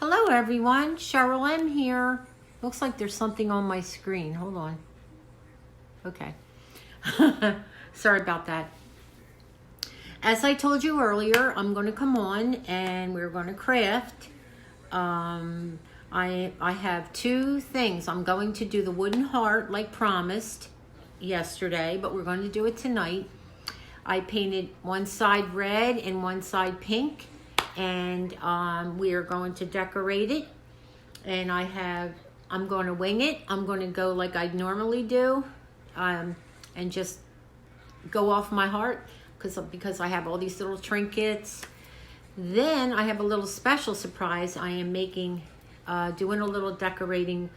Hello everyone, Cheryl M here. Looks like there's something on my screen. Hold on. Okay. Sorry about that. As I told you earlier, I'm going to come on and we're going to craft. I have two things. I'm going to do the wooden heart like promised yesterday, but we're going to do it tonight. I painted one side red and one side pink, and we are going to decorate it. And I'm going to wing it. I'm going to go like I normally do, and just go off my heart because I have all these little trinkets. Then I have a little special surprise. I am making, doing a little decorating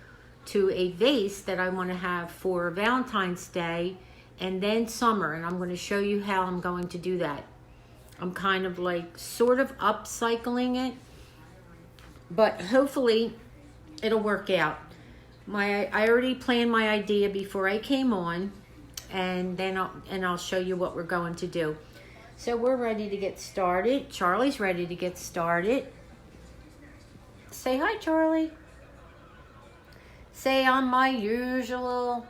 to a vase that I want to have for Valentine's Day and then summer, and I'm going to show you how I'm going to do that. I'm kind of like sort of upcycling it, but hopefully it'll work out. I already planned my idea before I came on, and then I'll show you what we're going to do. So we're ready to get started. Charlie's ready to get started. Say hi, Charlie. Say I'm my usual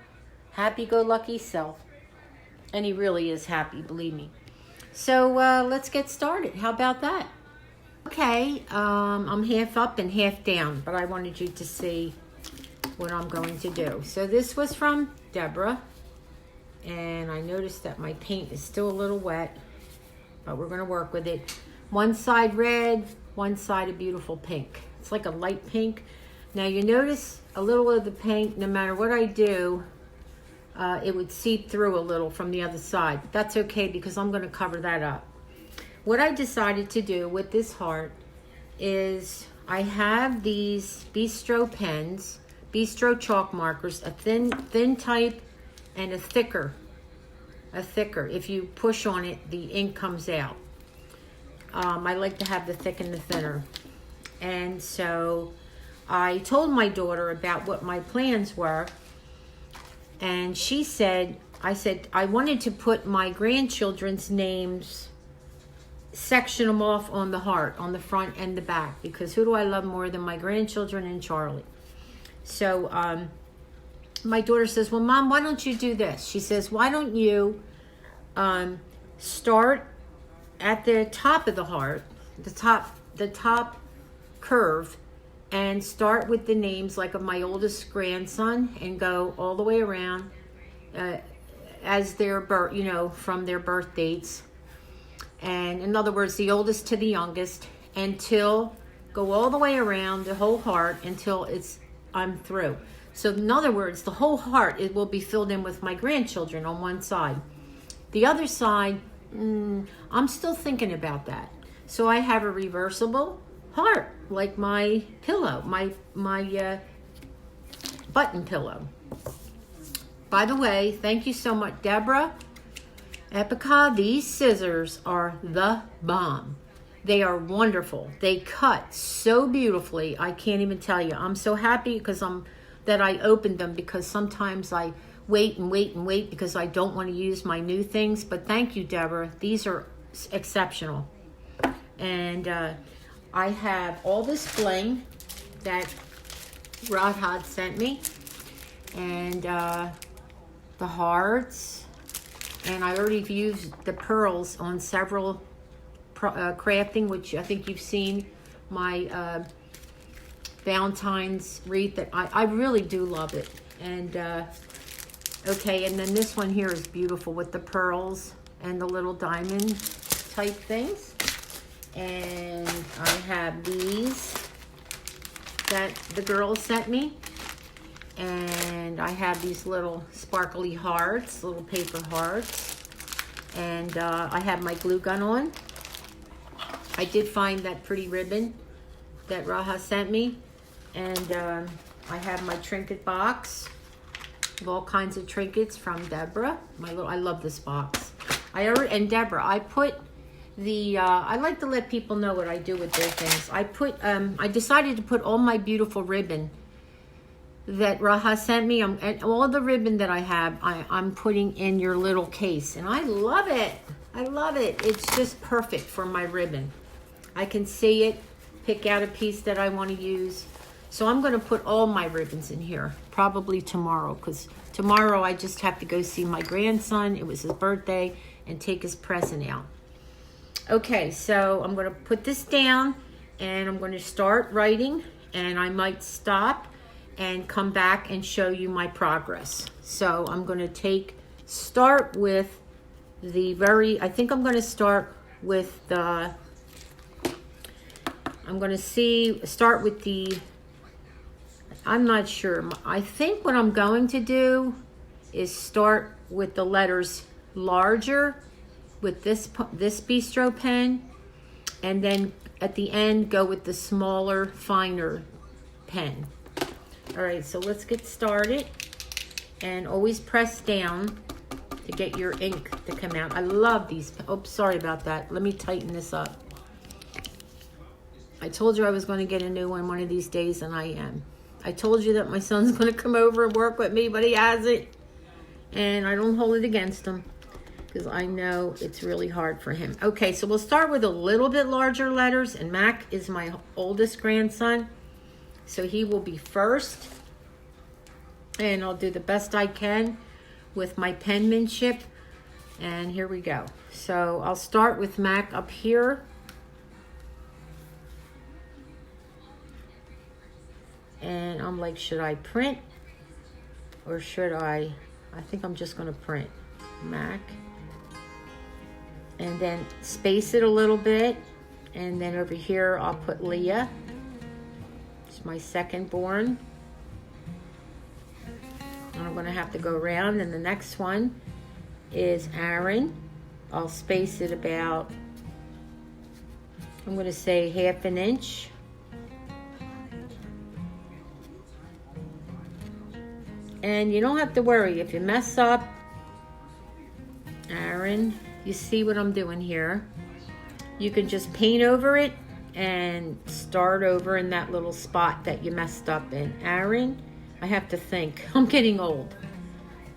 happy-go-lucky self. And he really is happy, believe me. So let's get started. How about that? Okay, I'm half up and half down, but I wanted you to see what I'm going to do. So this was from Deborah, and I noticed that my paint is still a little wet, but we're going to work with it. One side red, one side a beautiful pink. It's like a light pink. Now you notice a little of the paint, no matter what I do, it would seep through a little from the other side. That's okay because I'm going to cover that up. What I decided to do with this heart is I have these Bistro pens, Bistro chalk markers, a thin type and a thicker. If you push on it, the ink comes out. I like to have the thick and the thinner. And so I told my daughter about what my plans were. And she said, I wanted to put my grandchildren's names, section them off on the heart, on the front and the back, because who do I love more than my grandchildren and Charlie? So my daughter says, well, Mom, why don't you do this? She says, why don't you start at the top of the heart, the top curve, and start with the names like of my oldest grandson and go all the way around as their birth, from their birth dates. And in other words, the oldest to the youngest, go all the way around the whole heart until I'm through. So in other words, the whole heart, it will be filled in with my grandchildren on one side. The other side, I'm still thinking about that. So I have a reversible heart, like my pillow, my button pillow. By the way, thank you so much, Deborah. Epica, these scissors are the bomb. They are wonderful. They cut so beautifully. I can't even tell you. I'm so happy that I opened them, because sometimes I wait because I don't want to use my new things. But thank you, Deborah. These are exceptional. And I have all this bling that Radha sent me, and the hearts, and I already used the pearls on several crafting, which I think you've seen my Valentine's wreath that I really do love it. And okay, and then this one here is beautiful with the pearls and the little diamond type things. And I have these that the girls sent me, and I have these little sparkly hearts, little paper hearts, and I have my glue gun on. I did find that pretty ribbon that Raha sent me, and I have my trinket box of all kinds of trinkets from Deborah. I love this box. Deborah, I put I like to let people know what I do with their things. I decided to put all my beautiful ribbon that Raha sent me, and all the ribbon that I have, I'm putting in your little case, and I love it. It's just perfect for my ribbon. I can see it pick out a piece that I want to use. So I'm going to put all my ribbons in here, probably tomorrow, because tomorrow I just have to go see my grandson. It was his birthday, and take his present out. Okay, so I'm going to put this down, and I'm going to start writing, and I might stop and come back and show you my progress. So I'm going to start with I think I'm going to start with the, start with the, I'm not sure. I think what I'm going to do is start with the letters larger with this bistro pen, and then at the end go with the smaller, finer pen. All right, so let's get started, and always press down to get your ink to come out. I love these. Oh, sorry about that. Let me tighten this up. I told you I was going to get a new one of these days, and I am. I told you that my son's going to come over and work with me, but he hasn't. And I don't hold it against him because I know it's really hard for him. Okay, so we'll start with a little bit larger letters. And Mac is my oldest grandson, so he will be first. And I'll do the best I can with my penmanship. And here we go. So I'll start with Mac up here. And I'm like, should I print or should I think I'm just going to print Mac. And then space it a little bit. And then over here, I'll put Leah. It's my second born. And I'm going to have to go around. And the next one is Aaron. I'll space it about, I'm going to say 1/2 inch. And you don't have to worry if you mess up. Aaron, you see what I'm doing here. You can just paint over it and start over in that little spot that you messed up in. Aaron, I have to think. I'm getting old.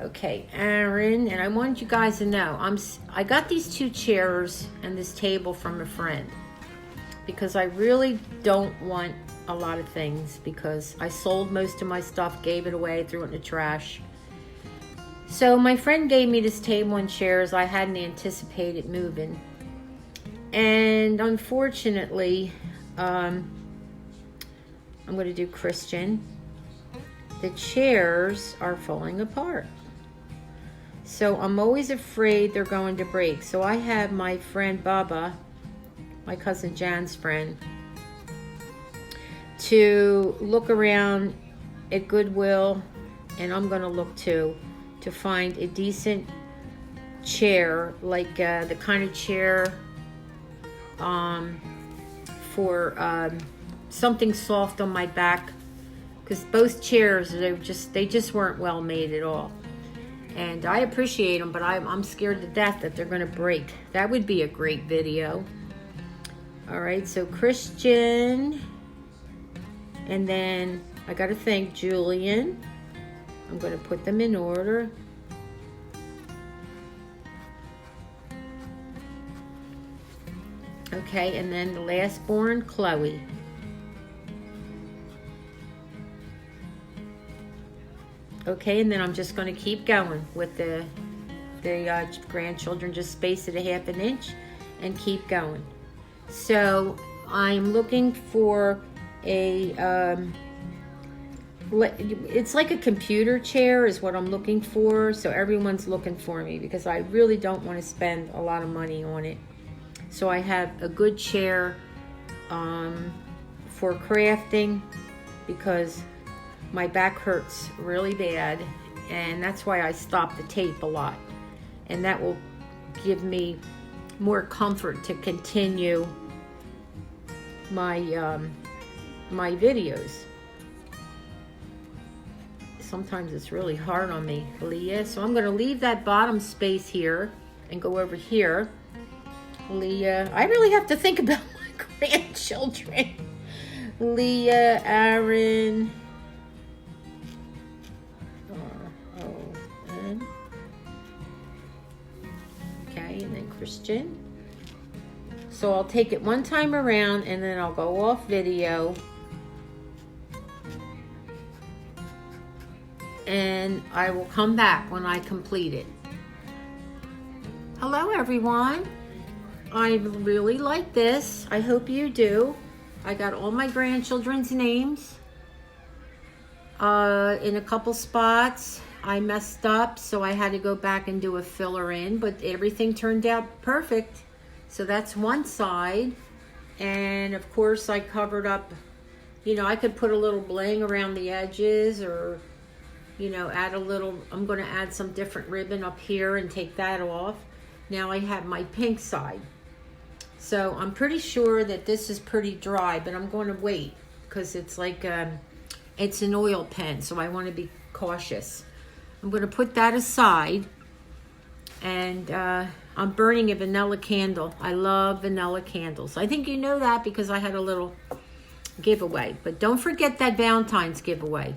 Okay, Aaron, and I want you guys to know, I got these 2 chairs and this table from a friend because I really don't want a lot of things, because I sold most of my stuff, gave it away, threw it in the trash. So my friend gave me this table and chairs. I hadn't anticipated moving, and unfortunately, I'm going to do Christian. The chairs are falling apart, so I'm always afraid they're going to break. So I have my friend Baba, my cousin Jan's friend, to look around at Goodwill, and I'm going to look too, to find a decent chair, like the kind of chair for something soft on my back, because both chairs, they just weren't well made at all. And I appreciate them, but I'm scared to death that they're going to break. That would be a great video. All right, so Christian. And then I got to thank Julian. I'm going to put them in order. Okay, and then the last born, Chloe. Okay, and then I'm just going to keep going with the grandchildren. Just space it 1/2 inch and keep going. So I'm looking for it's like a computer chair is what I'm looking for. So everyone's looking for me because I really don't want to spend a lot of money on it. So I have a good chair for crafting, because my back hurts really bad, and that's why I stop the tape a lot, and that will give me more comfort to continue my my videos. Sometimes it's really hard on me, Leah. So I'm going to leave that bottom space here and go over here. Leah, I really have to think about my grandchildren. Leah, Aaron, R-O-N. Okay, and then Christian. So I'll take it one time around and then I'll go off video. And I will come back when I complete it. Hello everyone. I really like this. I hope you do. I got all my grandchildren's names. In a couple spots I messed up, so I had to go back and do a filler in, but everything turned out perfect. So that's one side. And of course I covered up, you know, I could put a little bling around the edges, or, you know, add a little, I'm going to add some different ribbon up here and take that off. Now I have my pink side. So I'm pretty sure that this is pretty dry, but I'm going to wait because it's like, it's an oil pen, so I want to be cautious. I'm going to put that aside, and I'm burning a vanilla candle. I love vanilla candles. I think you know that because I had a little giveaway. But don't forget that Valentine's giveaway.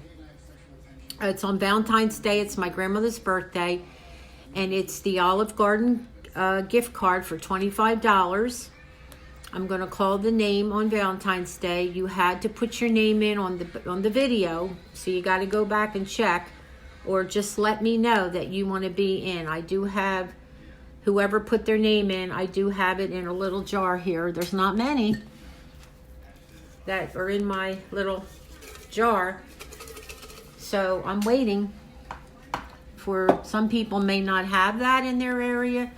It's on Valentine's Day. It's my grandmother's birthday, and it's the Olive Garden gift card for $25. I'm going to call the name on Valentine's Day. You had to put your name in on the video, so you got to go back and check, or just let me know that you want to be in. I do have, whoever put their name in, I do have it in a little jar here. There's not many that are in my little jar, so I'm waiting for, some people may not have that in their area.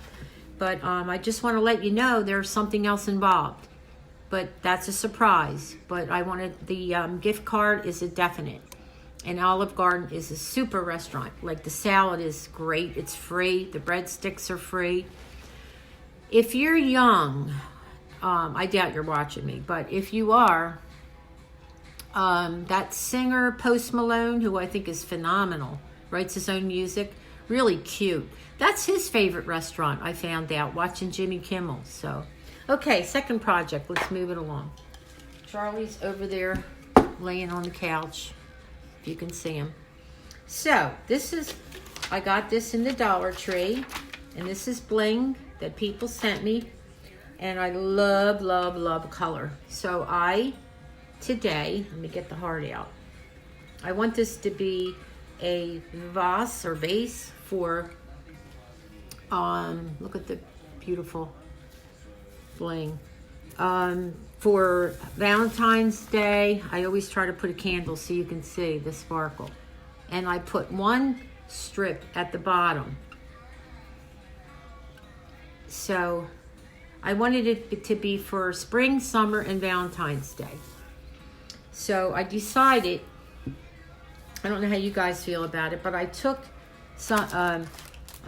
But I just want to let you know there's something else involved. But that's a surprise. But I wanted, the gift card is a definite. And Olive Garden is a super restaurant. Like, the salad is great. It's free. The breadsticks are free. If you're young, I doubt you're watching me. But if you are, that singer Post Malone, who I think is phenomenal, writes his own music, really cute. That's his favorite restaurant, I found out, watching Jimmy Kimmel. So, okay, second project. Let's move it along. Charlie's over there laying on the couch, if you can see him. So, this is, I got this in the Dollar Tree, and this is bling that people sent me, and I love, love, love color. So, today, let me get the heart out. I want this to be a vase or vase for, look at the beautiful bling. For Valentine's Day, I always try to put a candle so you can see the sparkle. And I put one strip at the bottom. So I wanted it to be for spring, summer, and Valentine's Day. So I decided, I don't know how you guys feel about it, but I took some,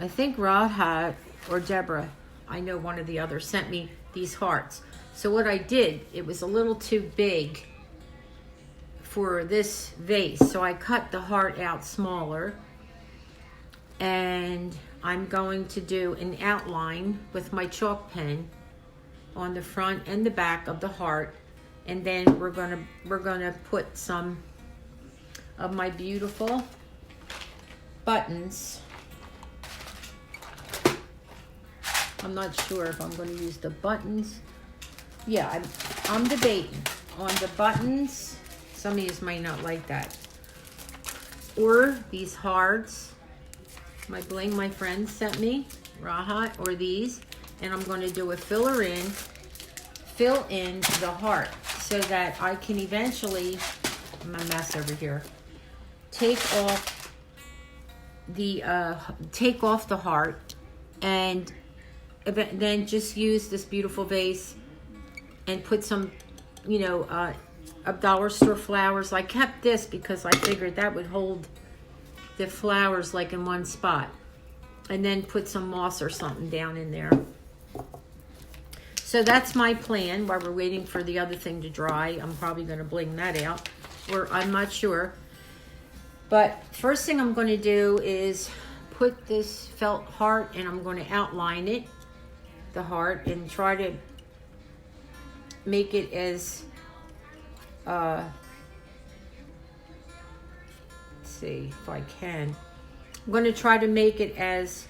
I think Radha or Deborah, I know one or the other, sent me these hearts. So what I did, it was a little too big for this vase. So I cut the heart out smaller. And I'm going to do an outline with my chalk pen on the front and the back of the heart. And then we're gonna put some of my beautiful buttons. I'm not sure if I'm going to use the buttons. Yeah, I'm debating on the buttons. Some of you might not like that. Or these hearts. My bling my friend sent me, Rahat, or these. And I'm going to do a fill in the heart so that I can eventually, I'm a mess over here, take off the heart, and then just use this beautiful vase and put some, you know, of dollar store flowers. I kept this because I figured that would hold the flowers like in one spot, and then put some moss or something down in there. So that's my plan while we're waiting for the other thing to dry. I'm probably going to bling that out, or I'm not sure. But first thing I'm going to do is put this felt heart, and I'm going to outline it, the heart, and try to make it as, let's see if I can. I'm going to try to make it as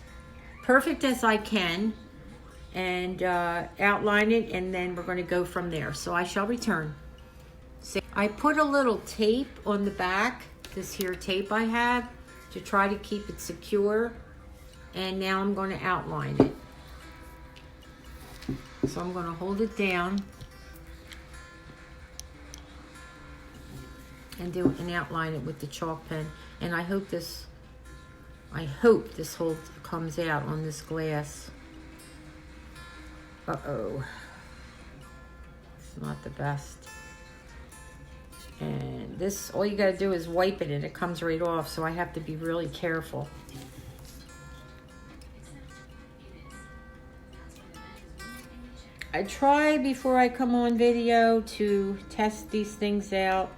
perfect as I can, and outline it, and then we're going to go from there. So I shall return. So I put a little tape on the back, this here tape I have, to try to keep it secure, and now I'm going to outline it. So I'm going to hold it down and outline it with the chalk pen, and I hope this whole comes out on this glass. Uh-oh. It's not the best. And this, all you gotta do is wipe it and it comes right off, so I have to be really careful. I try before I come on video to test these things out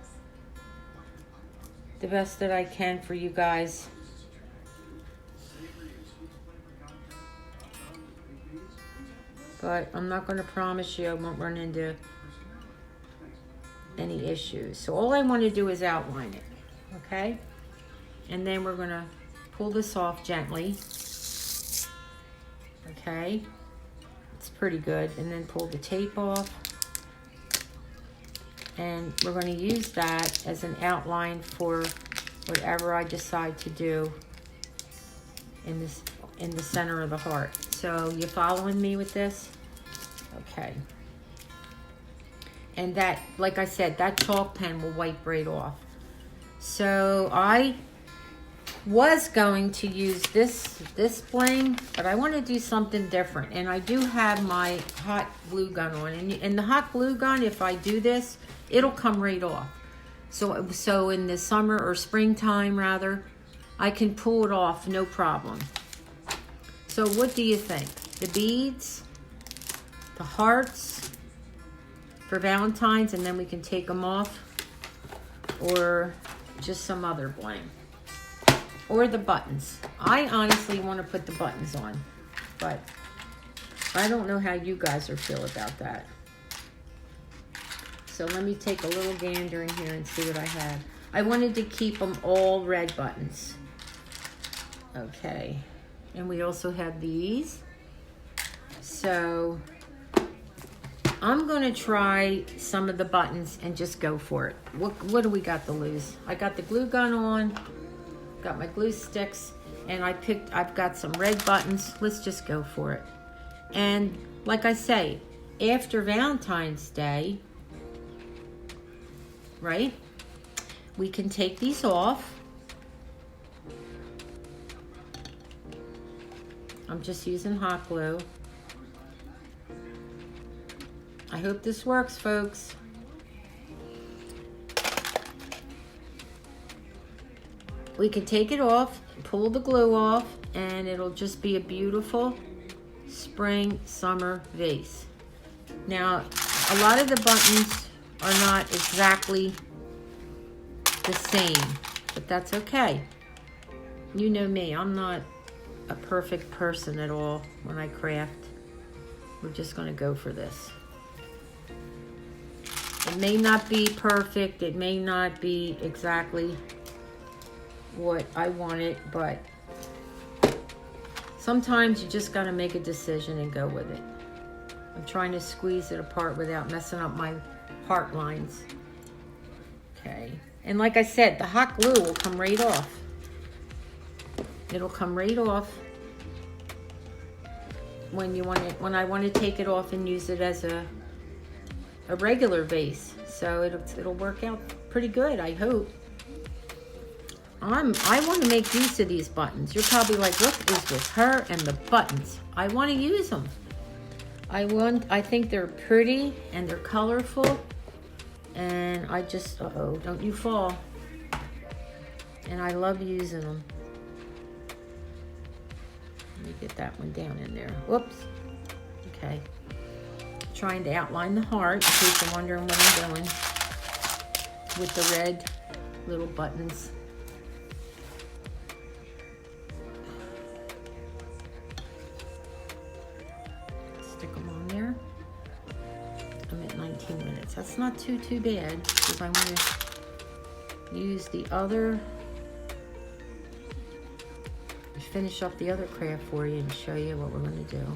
the best that I can for you guys. But I'm not going to promise you I won't run into any issues. So all I want to do is outline it, okay? And then we're going to pull this off gently, okay? It's pretty good. And then pull the tape off. And we're going to use that as an outline for whatever I decide to do in the center of the heart. So you following me with this? Okay. And that, like I said, that chalk pen will wipe right off. So I was going to use this bling, but I want to do something different. And I do have my hot glue gun on. And the hot glue gun, if I do this, it'll come right off. So in the summer or springtime rather, I can pull it off, no problem. So what do you think? The beads, the hearts for Valentine's, and then we can take them off, or just some other bling, or the buttons. I honestly want to put the buttons on, but I don't know how you guys are feel about that. So let me take a little gander in here and see what I have. I wanted to keep them all red buttons. Okay. And we also have these. So I'm going to try some of the buttons and just go for it. What do we got to lose? I got the glue gun on, got my glue sticks, and I've got some red buttons. Let's just go for it. And like I say, after Valentine's Day, right, we can take these off. I'm just using hot glue. I hope this works, folks. We can take it off, pull the glue off, and it'll just be a beautiful spring, summer vase. Now, a lot of the buttons are not exactly the same, but that's okay. You know me, I'm not a perfect person at all when I craft. We're just going to go for this. It may not be perfect, it may not be exactly what I wanted, but sometimes you just got to make a decision and go with it. I'm trying to squeeze it apart without messing up my heart lines. Okay, and like I said, the hot glue will come right off. It'll come right off when I want to take it off and use it as a regular vase. So it'll work out pretty good, I hope. I want to make use of these buttons. You're probably like, what is with her and the buttons? I want to use them. I think they're pretty and they're colorful, and I just, uh-oh, don't you fall. And I love using them. Let me get that one down in there. Whoops. Okay. Trying to outline the heart in case you're wondering what I'm doing with the red little buttons. Stick them on there. I'm at 19 minutes. That's not too bad, because I want to use the other, finish up the other craft for you and show you what we're going to do.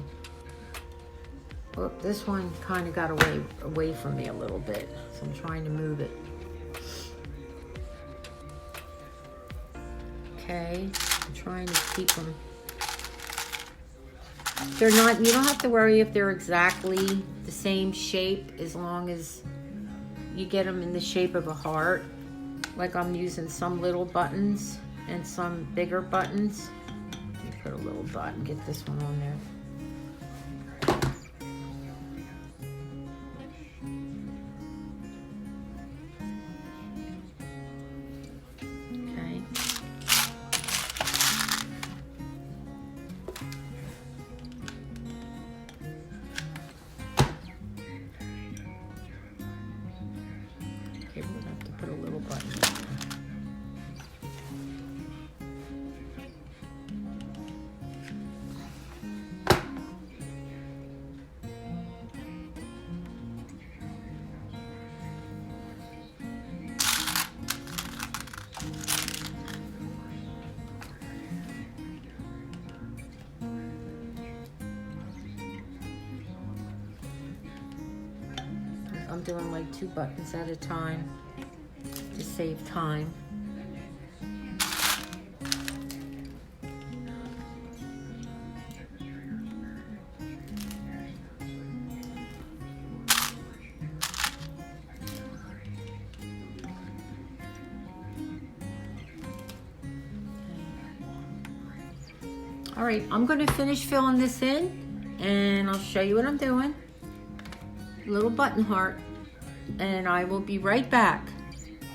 Oh, this one kind of got away from me a little bit, so I'm trying to move it. Okay, I'm trying to keep them. They're not, you don't have to worry if they're exactly the same shape as long as you get them in the shape of a heart. Like I'm using some little buttons and some bigger buttons. Let me put a little dot and get this one on there. Okay, we'll have to put a little button. I'm doing like 2 buttons at a time to save time. All right, I'm going to finish filling this in and I'll show you what I'm doing. Little button heart, and I will be right back.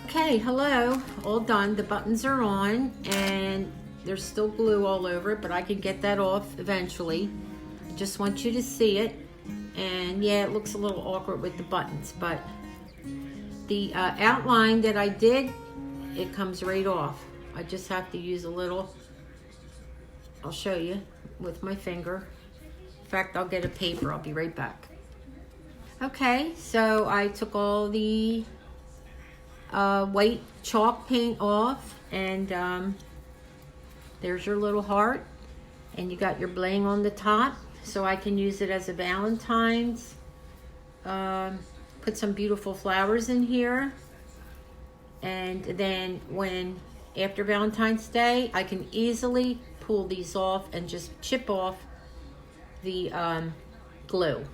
Okay, hello, all done. The buttons are on and there's still glue all over it, but I can get that off eventually. I just want you to see it. And yeah, it looks a little awkward with the buttons, but the outline that I did, it comes right off. I just have to use a little, I'll show you with my finger. In fact, I'll get a paper. I'll be right back. Okay, so I took all the white chalk paint off, and there's your little heart, and you got your bling on the top, so I can use it as a Valentine's. Put some beautiful flowers in here, and then after Valentine's Day, I can easily pull these off and just chip off the glue.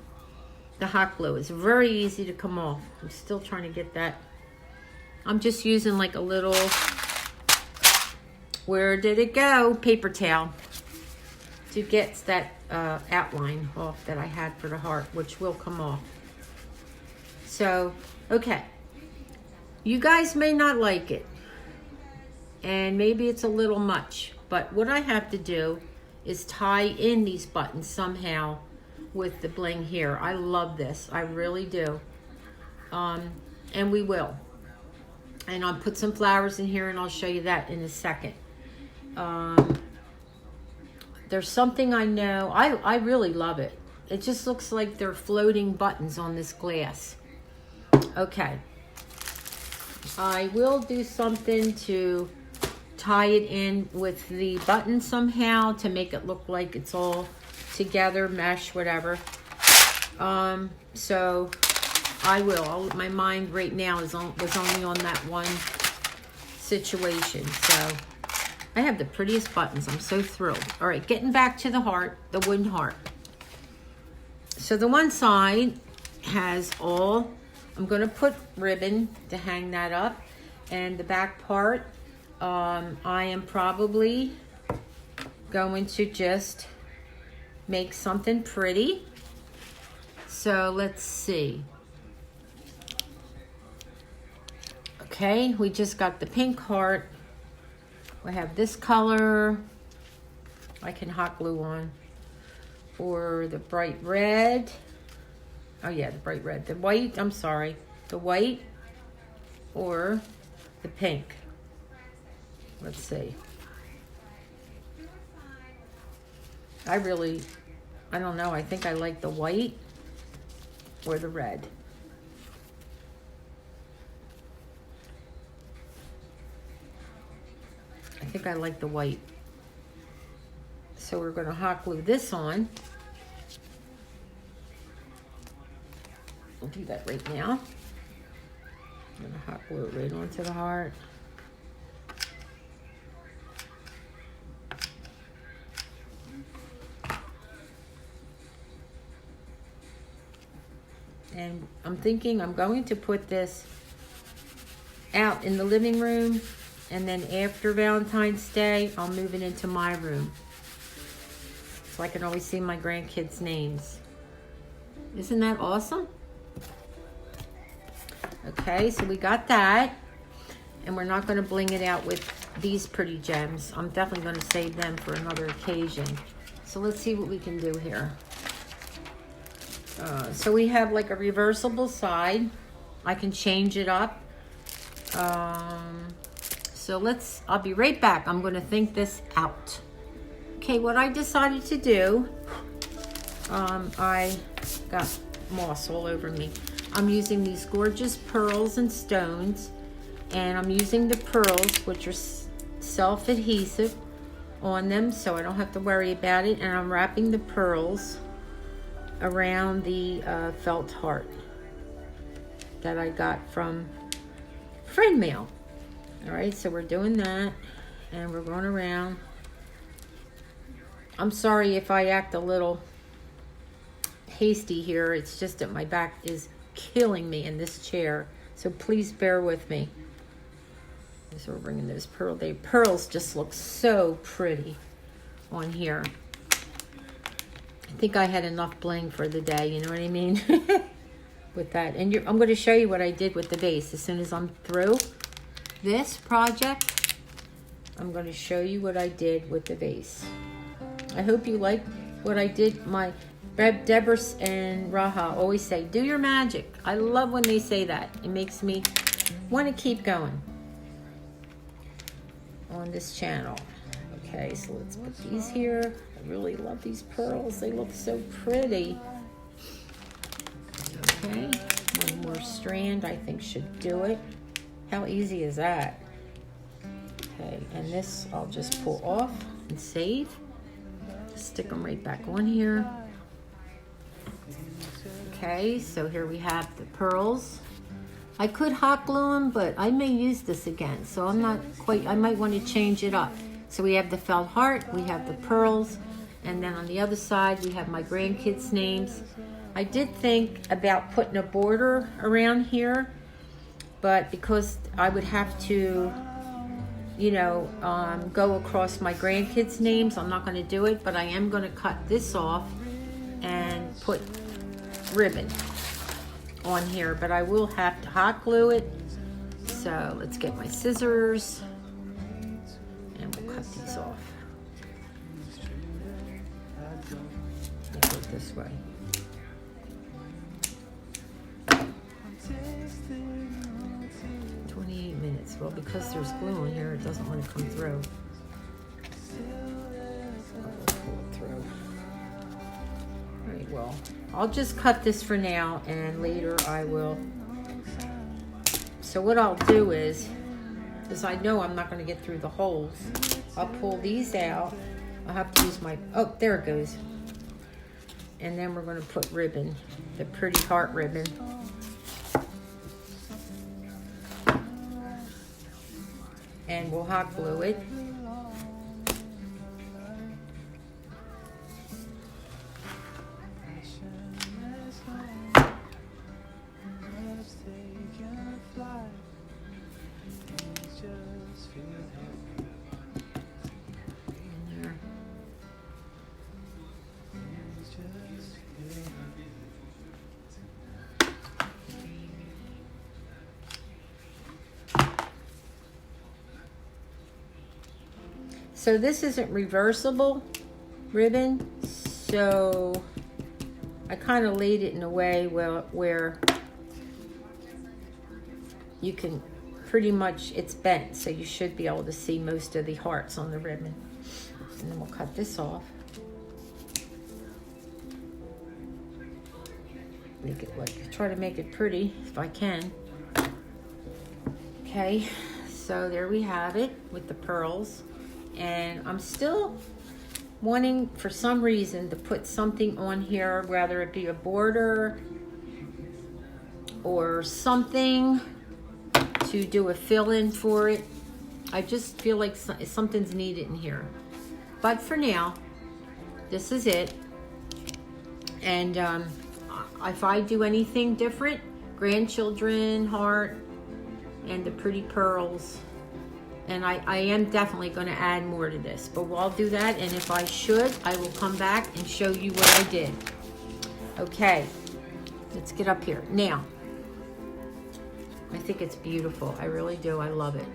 The hot glue is very easy to come off. I'm still trying to get that. I'm just using like a little, where did it go? Paper towel to get that outline off that I had for the heart, which will come off. So, okay. You guys may not like it, and maybe it's a little much, but what I have to do is tie in these buttons somehow with the bling here. I love this, I really do. And we will. And I'll put some flowers in here and I'll show you that in a second. There's something I know, I really love it. It just looks like they're floating buttons on this glass. Okay. I will do something to tie it in with the button somehow to make it look like it's all together, mesh, whatever. So I will. My mind right now was only on that one situation. So I have the prettiest buttons. I'm so thrilled. All right, getting back to the heart, the wooden heart. So the one side has all, I'm going to put ribbon to hang that up. And the back part, I am probably going to just make something pretty. So let's see. Okay, we just got the pink heart. We have this color. I can hot glue on. Or the bright red. Oh yeah, the bright red. The white, I'm sorry. The white or the pink. Let's see. I don't know, I think I like the white or the red. I think I like the white. So we're going to hot glue this on. do that right now. I'm gonna hot glue it right onto the heart. And I'm thinking I'm going to put this out in the living room, and then after Valentine's Day, I'll move it into my room, so I can always see my grandkids' names. Isn't that awesome? Okay, so we got that, and we're not going to bling it out with these pretty gems. I'm definitely going to save them for another occasion. So let's see what we can do here. So we have like a reversible side. I can change it up. So I'll be right back. I'm going to think this out. Okay, what I decided to do, I got moss all over me. I'm using these gorgeous pearls and stones, and I'm using the pearls, which are self-adhesive on them, so I don't have to worry about it. And I'm wrapping the pearls around the felt heart that I got from friend mail. All right, so we're doing that, and we're going around. I'm sorry if I act a little hasty here. It's just that my back is killing me in this chair, so please bear with me. So we're bringing those pearls just look so pretty on here. I think I had enough bling for the day, you know what I mean? With that. And I'm going to show you what I did with the vase. As soon as I'm through this project, I'm going to show you what I did with the vase. I hope you like what I did. My Deborah and Raha always say, do your magic. I love when they say that. It makes me want to keep going on this channel. Okay, so let's put these here. I really love these pearls. They look so pretty. Okay, one more strand I think should do it. How easy is that? Okay, and this I'll just pull off and save. Stick them right back on here. Okay, so here we have the pearls. I could hot glue them, but I may use this again, so I'm not quite, I might want to change it up. So we have the felt heart, we have the pearls, and then on the other side we have my grandkids' names. I did think about putting a border around here, but because I would have to, you know, go across my grandkids' names, I'm not going to do it, but I am going to cut this off and put ribbon on here, but I will have to hot glue it. So let's get my scissors and we'll cut these off. I'll go this way. Well, because there's glue in here, it doesn't want to come through. I'll pull it through. All right, well, I'll just cut this for now, and later I will. So what I'll do is, because I know I'm not going to get through the holes, I'll pull these out. I'll have to use my, oh, there it goes. And then we're going to put ribbon, the pretty heart ribbon. And we'll hot glue it. So this isn't reversible ribbon, so I kind of laid it in a way where you can pretty much, it's bent, so you should be able to see most of the hearts on the ribbon. And then we'll cut this off. Make it like, try to make it pretty if I can. Okay, so there we have it with the pearls. And I'm still wanting, for some reason, to put something on here, whether it be a border or something to do a fill-in for it. I just feel like something's needed in here. But for now, this is it. And if I do anything different, grandchildren, heart, and the pretty pearls. And I am definitely going to add more to this. But I'll do that. And if I should, I will come back and show you what I did. Okay. Let's get up here. Now, I think it's beautiful. I really do. I love it.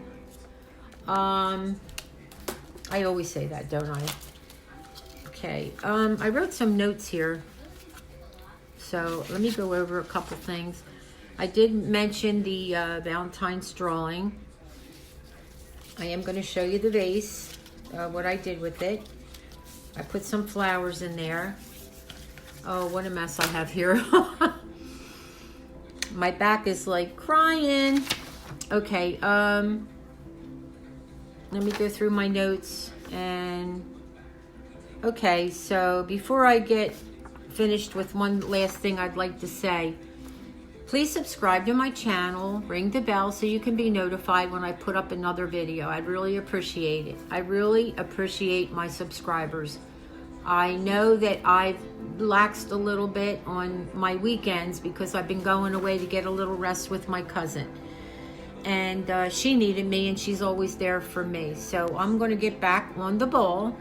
I always say that, don't I? Okay. I wrote some notes here. So let me go over a couple things. I did mention the Valentine's drawing. I am going to show you the vase, what I did with it. I put some flowers in there. Oh, what a mess I have here. My back is like crying. Okay, let me go through my notes. And okay, so before I get finished with one last thing I'd like to say, please subscribe to my channel, ring the bell so you can be notified when I put up another video. I'd really appreciate it. I really appreciate my subscribers. I know that I've laxed a little bit on my weekends because I've been going away to get a little rest with my cousin. And she needed me, and she's always there for me. So I'm going to get back on the ball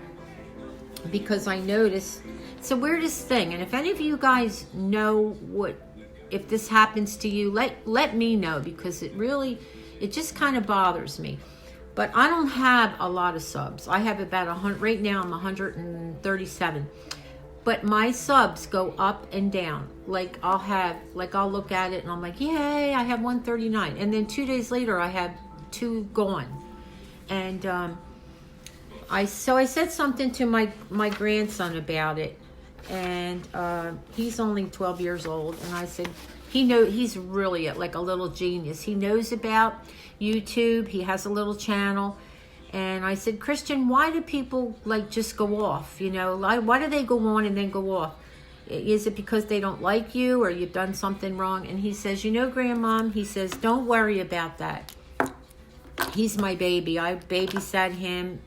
because I noticed it's the weirdest thing. And if any of you guys know if this happens to you, let me know, because it just kind of bothers me. But I don't have a lot of subs. I have about 100. Right now I'm 137. But my subs go up and down. Like I'll look at it and I'm like, yay, I have 139. And then 2 days later I have 2 gone. And I said something to my grandson about it. And he's only 12 years old. And I said, he's really like a little genius. He knows about YouTube. He has a little channel. And I said, Christian, why do people like just go off? You know, why do they go on and then go off? Is it because they don't like you or you've done something wrong? And he says, you know, Grandmom, he says, don't worry about that. He's my baby. I babysat him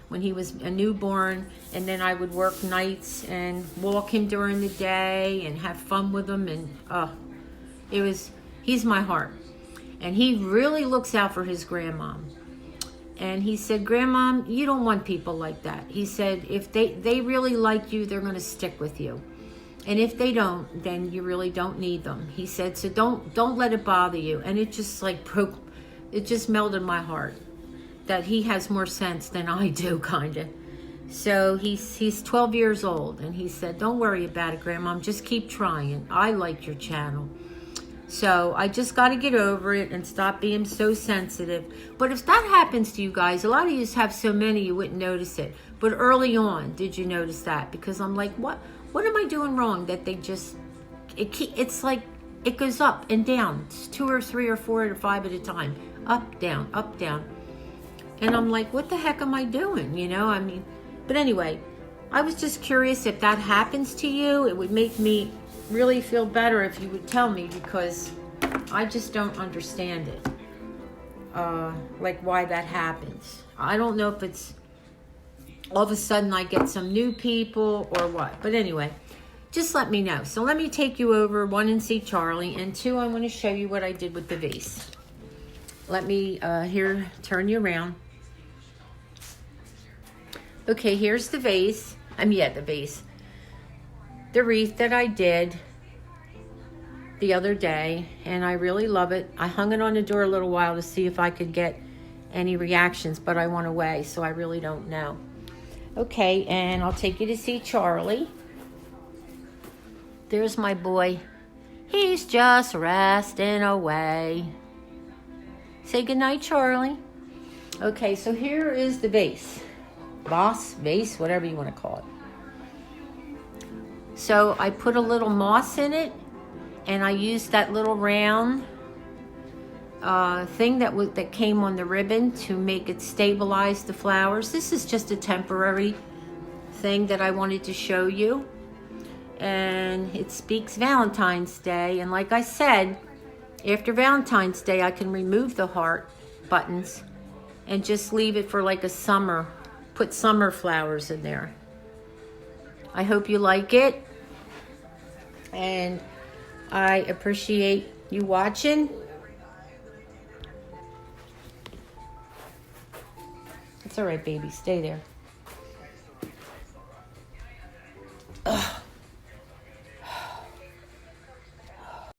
when he was a newborn, and then I would work nights and walk him during the day and have fun with him. And he's my heart. And he really looks out for his grandmom. And he said, Grandmom, you don't want people like that. He said, if they really like you, they're going to stick with you. And if they don't, then you really don't need them. He said, so don't let it bother you. And it just it just melted my heart that he has more sense than I do, kind of. So he's 12 years old, and he said, don't worry about it, Grandmom. Just keep trying. I like your channel. So I just got to get over it and stop being so sensitive. But if that happens to you guys, a lot of you have so many you wouldn't notice it. But early on, did you notice that? Because I'm like, what am I doing wrong that they just, it's like it goes up and down. It's 2 or 3 or 4 or 5 at a time. Up, down, up, down. And I'm like, what the heck am I doing? You know, I mean, but anyway, I was just curious if that happens to you. It would make me really feel better if you would tell me, because I just don't understand it. Like why that happens. I don't know if it's all of a sudden I get some new people or what. But anyway, just let me know. So let me take you over 1 and see Charlie, and 2, I want to show you what I did with the vase. Let me turn you around. Okay, here's the vase. The vase. The wreath that I did the other day, and I really love it. I hung it on the door a little while to see if I could get any reactions, but I went away, so I really don't know. Okay, and I'll take you to see Charlie. There's my boy. He's just resting away. Say goodnight, Charlie. Okay, so here is the vase. Vase, whatever you want to call it. So I put a little moss in it, and I used that little round thing that came on the ribbon to make it stabilize the flowers. This is just a temporary thing that I wanted to show you. And it speaks Valentine's Day. And like I said, After Valentine's Day, I can remove the heart buttons and just leave it for like a summer. Put summer flowers in there. I hope you like it. And I appreciate you watching. It's all right, baby. Stay there. Ugh.